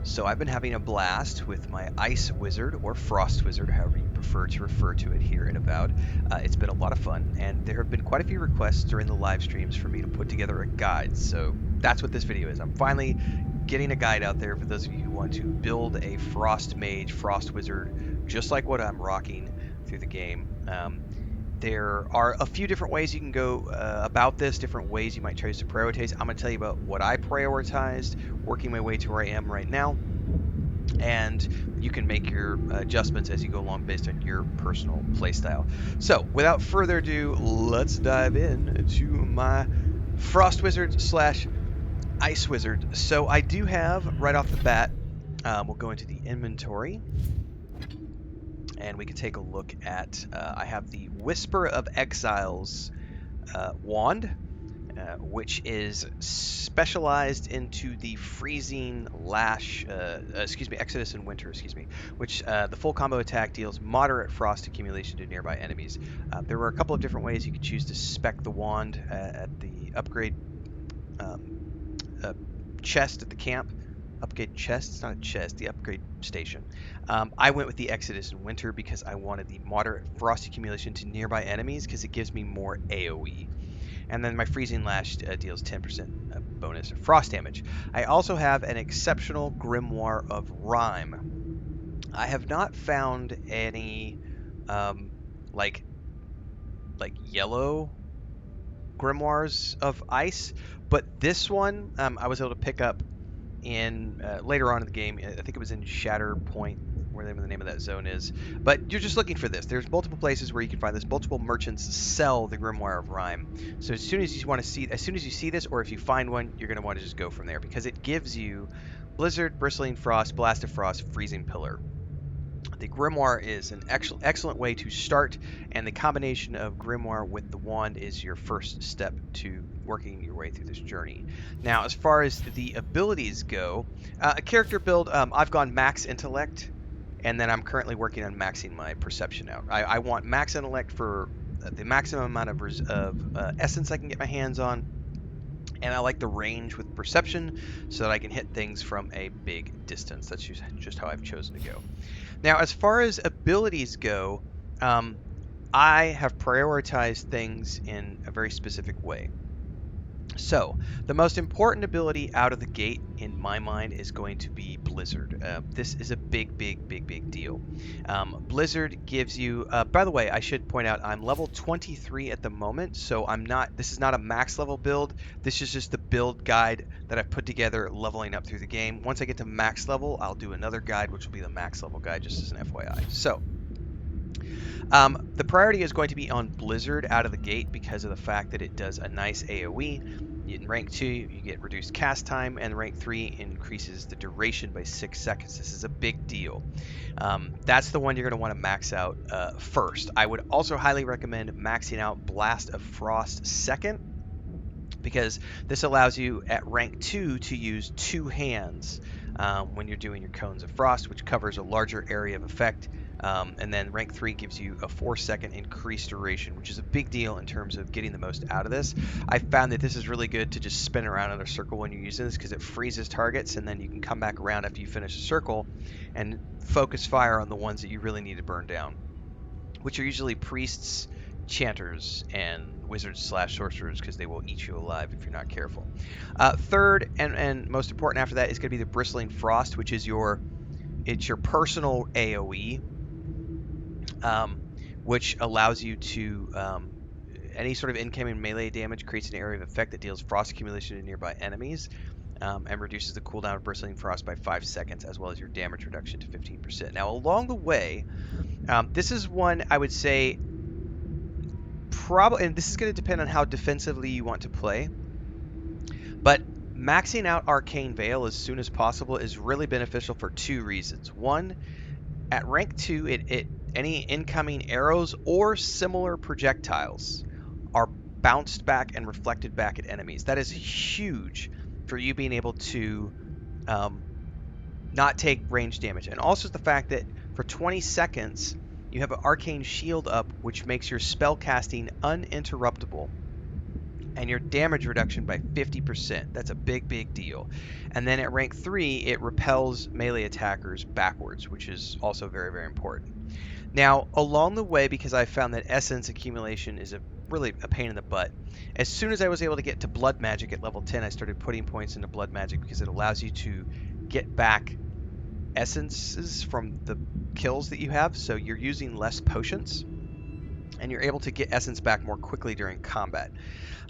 So I've been having a blast with my Ice Wizard, or Frost Wizard, however you prefer to refer to it here at Avowed. It's been a lot of fun, and there have been quite a few requests during the live streams for me to put together a guide. So that's what this video is. I'm finally getting a guide out there for those of you who want to build a Frost Mage, Frost Wizard, just like what I'm rocking through the game. There are a few different ways you can go about this, different ways you might choose to prioritize. I'm going to tell you about what I prioritized, working my way to where I am right now, and you can make your adjustments as you go along based on your personal playstyle. So, without further ado, let's dive in to my Frost Wizard slash Ice Wizard. So, I do have right off the bat, we'll go into the inventory. And we can take a look at, I have the Whisper of Exiles wand, which is specialized into the freezing lash, Exodus in winter, which the full combo attack deals moderate frost accumulation to nearby enemies. There were a couple of different ways you could choose to spec the wand at the upgrade um, chest at the camp. Upgrade chest? It's not a chest, the upgrade station. I went with the Exodus in winter because I wanted the moderate frost accumulation to nearby enemies because it gives me more AoE. And then my Freezing Lash deals 10% bonus frost damage. I also have an exceptional Grimoire of Rime. I have not found any um, like yellow grimoires of ice, but this one I was able to pick up in later on in the game. I think it was in Shatter Point, whatever the name of that zone is. But you're just looking for this. There's multiple places where you can find this. Multiple merchants sell the Grimoire of Rime. So as soon as you see this, or if you find one, you're going to want to just go from there because it gives you Blizzard, Bristling Frost, Blast of Frost, Freezing Pillar. The Grimoire is an excellent way to start, and the combination of Grimoire with the wand is your first step to working your way through this journey. Now, as far as the abilities go, a character build, I've gone max intellect, and then I'm currently working on maxing my perception out. I want max intellect for the maximum amount of essence I can get my hands on, and I like the range with perception so that I can hit things from a big distance. That's just how I've chosen to go. Now, as far as abilities go, I have prioritized things in a very specific way. So, the most important ability out of the gate, in my mind, is going to be Blizzard. This is a big deal. Blizzard gives you, by the way, I should point out, I'm level 23 at the moment, so this is not a max level build. This is just the build guide that I've put together leveling up through the game. Once I get to max level, I'll do another guide, which will be the max level guide, just as an FYI. So, the priority is going to be on Blizzard out of the gate because of the fact that it does a nice AoE. In rank 2, you get reduced cast time, and rank 3 increases the duration by 6 seconds. This is a big deal. That's the one you're going to want to max out first. I would also highly recommend maxing out Blast of Frost second, because this allows you at rank 2 to use 2 hands when you're doing your Cones of Frost, which covers a larger area of effect. And then rank 3 gives you a 4-second increased duration, which is a big deal in terms of getting the most out of this. I found that this is really good to just spin around in a circle when you're using this because it freezes targets, and then you can come back around after you finish a circle and focus fire on the ones that you really need to burn down, which are usually priests, chanters, and wizards slash sorcerers, because they will eat you alive if you're not careful. Third and most important after that is going to be the Bristling Frost, which is your personal AoE, which allows you to any sort of incoming melee damage creates an area of effect that deals frost accumulation to nearby enemies. And reduces the cooldown of Bristling Frost by 5 seconds, as well as your damage reduction to 15%. Now, along the way, this is one I would say probably, and this is going to depend on how defensively you want to play, but maxing out Arcane Veil as soon as possible is really beneficial for 2 reasons. One, at rank 2, any incoming arrows or similar projectiles are bounced back and reflected back at enemies. That is huge for you being able to not take range damage. And also the fact that for 20 seconds, you have an arcane shield up, which makes your spell casting uninterruptible. and your damage reduction by 50%. That's a big, big deal. And then at rank 3, it repels melee attackers backwards, which is also very, very important. Now, along the way, because I found that essence accumulation is really a pain in the butt, as soon as I was able to get to blood magic at level 10, I started putting points into blood magic because it allows you to get back essences from the kills that you have. So you're using less potions, and you're able to get essence back more quickly during combat.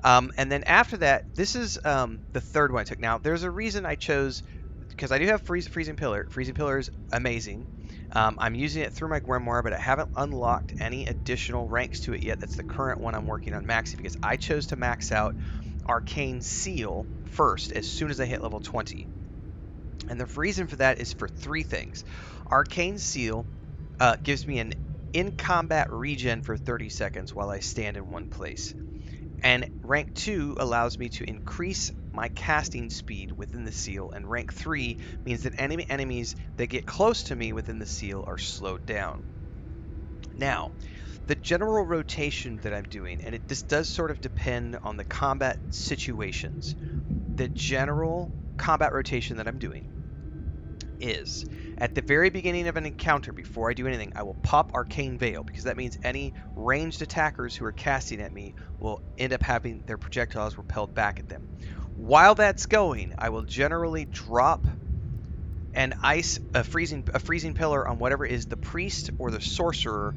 And then after that, this is the third one I took. Now, there's a reason I chose, because I do have Freezing Pillar. Freezing Pillar is amazing. I'm using it through my Grimoire, but I haven't unlocked any additional ranks to it yet. That's the current one I'm working on maxing, because I chose to max out Arcane Seal first as soon as I hit level 20. And the reason for that is for 3 things. Arcane Seal gives me an in-combat regen for 30 seconds while I stand in one place. And rank 2 allows me to increase my casting speed within the seal, and rank 3 means that enemies that get close to me within the seal are slowed down. Now, the general rotation that I'm doing, and this does sort of depend on the combat situations, the general combat rotation that I'm doing is at the very beginning of an encounter, before I do anything, I will pop Arcane Veil, because that means any ranged attackers who are casting at me will end up having their projectiles repelled back at them. While that's going, I will generally drop a freezing pillar on whatever is the priest or the sorcerer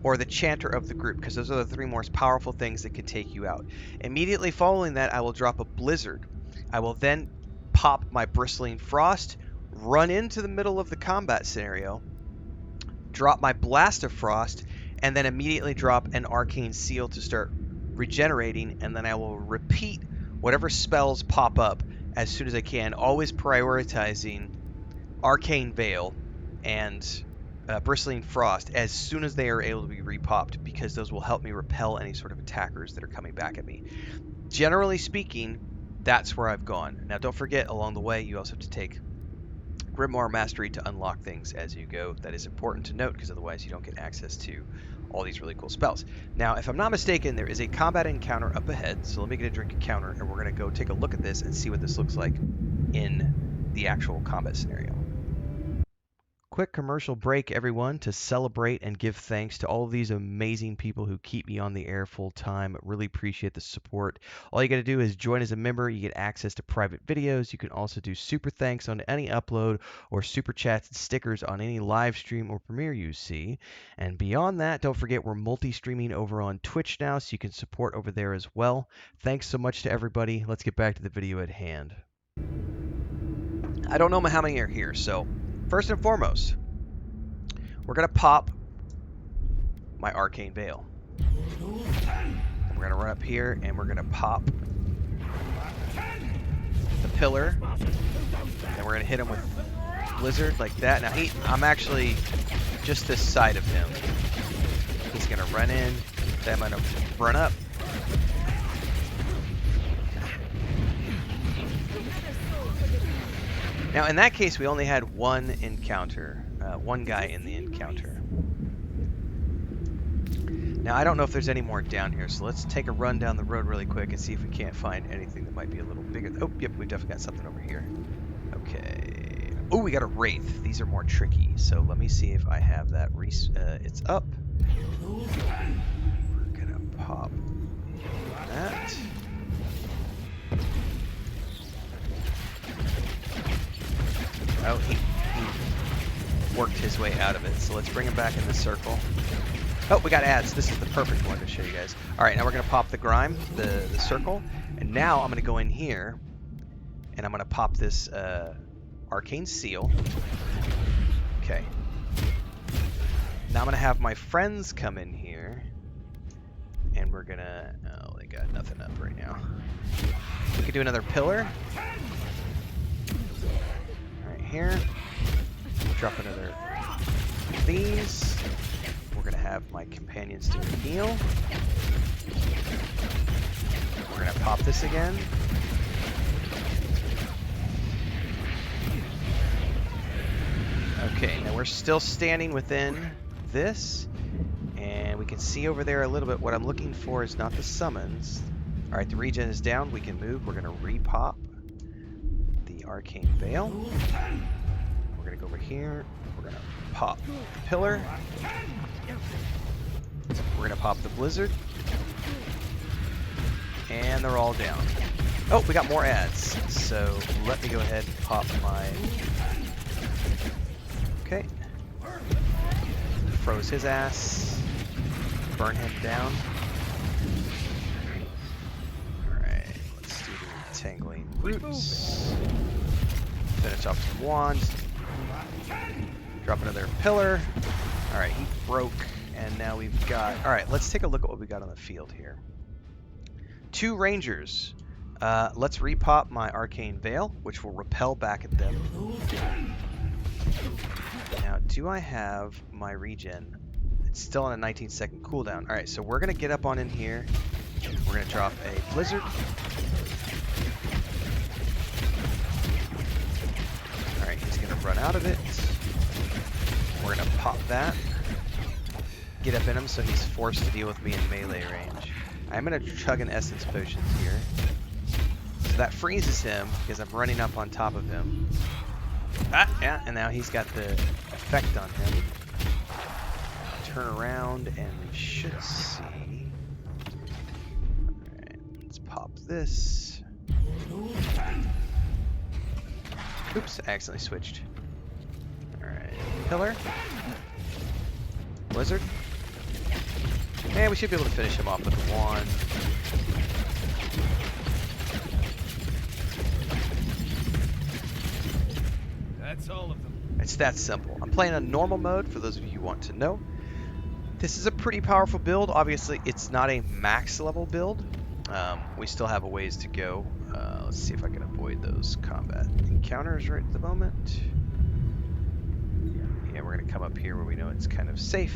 or the chanter of the group, because those are the 3 most powerful things that can take you out. Immediately following that, I will drop a blizzard. I will then pop my bristling frost, run into the middle of the combat scenario, drop my blast of frost, and then immediately drop an arcane seal to start regenerating, and then I will repeat whatever spells pop up as soon as I can, always prioritizing arcane veil and bristling frost as soon as they are able to be repopped, because those will help me repel any sort of attackers that are coming back at me. Generally speaking, that's where I've gone. Now, don't forget, along the way, you also have to take Grimoire Mastery to unlock things as you go. That is important to note, because otherwise you don't get access to all these really cool spells. Now, if I'm not mistaken, there is a combat encounter up ahead, so let me get a drink encounter, and we're going to go take a look at this and see what this looks like in the actual combat scenario. Quick commercial break, everyone, to celebrate and give thanks to all of these amazing people who keep me on the air full time. Really appreciate the support. All you got to do is join as a member. You get access to private videos. You can also do super thanks on any upload, or super chats and stickers on any live stream or premiere you see. And beyond that, don't forget we're multi-streaming over on Twitch now, so you can support over there as well. Thanks so much to everybody. Let's get back to the video at hand. I don't know how many are here, so first and foremost, we're going to pop my Arcane Veil. We're going to run up here, and we're going to pop the pillar, and we're going to hit him with Blizzard like that. Now, I'm actually just this side of him. He's going to run in, then I'm going to run up. Now, in that case, we only had one encounter, one guy in the encounter. Now, I don't know if there's any more down here, so let's take a run down the road really quick and see if we can't find anything that might be a little bigger. Oh, yep, we definitely got something over here. Okay. Oh, we got a Wraith. These are more tricky, so let me see if I have that. It's up. We're gonna pop that. Oh, he worked his way out of it. So let's bring him back in the circle. Oh, we got ads. This is the perfect one to show you guys. All right, now we're going to pop the grime, the circle. And now I'm going to go in here, and I'm going to pop this arcane seal. Okay. Now I'm going to have my friends come in here, and we're going to... Oh, they got nothing up right now. We could do another pillar. Here, drop another of these. We're gonna have my companions do a heal. We're gonna pop this again. Okay, now we're still standing within this, and we can see over there a little bit. What I'm looking for is not the summons. All right, the regen is down. We can move. We're going to repop the Arcane Veil. We're going to go over here. We're going to pop the Pillar. We're going to pop the Blizzard. And they're all down. Oh, we got more ads. So let me go ahead and pop my... Okay. Froze his ass. Burn him down. Alright, let's do the Tangling Roots. Finish off some wands. Drop another pillar. Alright, he broke. And now we've got... Alright, let's take a look at what we got on the field here. 2 Rangers. Let's repop my Arcane Veil, which will repel back at them. Now, do I have my regen? It's still on a 19-second cooldown. Alright, so we're going to get up on in here. We're going to drop a Blizzard. Alright, he's going to run out of it. We're going to pop that. Get up in him so he's forced to deal with me in melee range. I'm going to chug an Essence Potions here. So that freezes him because I'm running up on top of him. Ah, yeah, and now he's got the effect on him. Turn around and we should see. Alright, let's pop this. Oops, I accidentally switched. Alright, Pillar. Blizzard. And we should be able to finish him off with a wand. That's all of them. It's that simple. I'm playing on normal mode for those of you who want to know. This is a pretty powerful build. Obviously, it's not a max level build. We still have a ways to go. Let's see if I can avoid those combat encounters right at the moment. Yeah, we're going to come up here where we know it's kind of safe.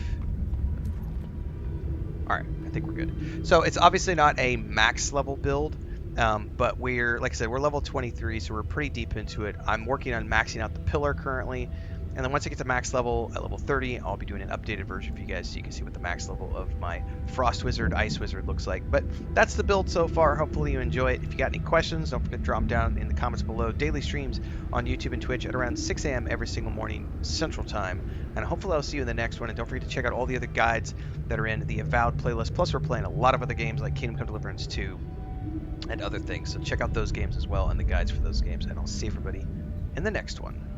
Alright, I think we're good. So it's obviously not a max level build, but we're, like I said, we're level 23, so we're pretty deep into it. I'm working on maxing out the pillar currently, and then once I get to max level at level 30, I'll be doing an updated version for you guys so you can see what the max level of my Frost Wizard, Ice Wizard looks like. But that's the build so far. Hopefully you enjoy it. If you got any questions, don't forget to drop them down in the comments below. Daily streams on YouTube and Twitch at around 6 a.m. every single morning Central Time. And hopefully I'll see you in the next one. And don't forget to check out all the other guides that are in the Avowed playlist. Plus we're playing a lot of other games like Kingdom Come Deliverance 2 and other things. So check out those games as well and the guides for those games. And I'll see everybody in the next one.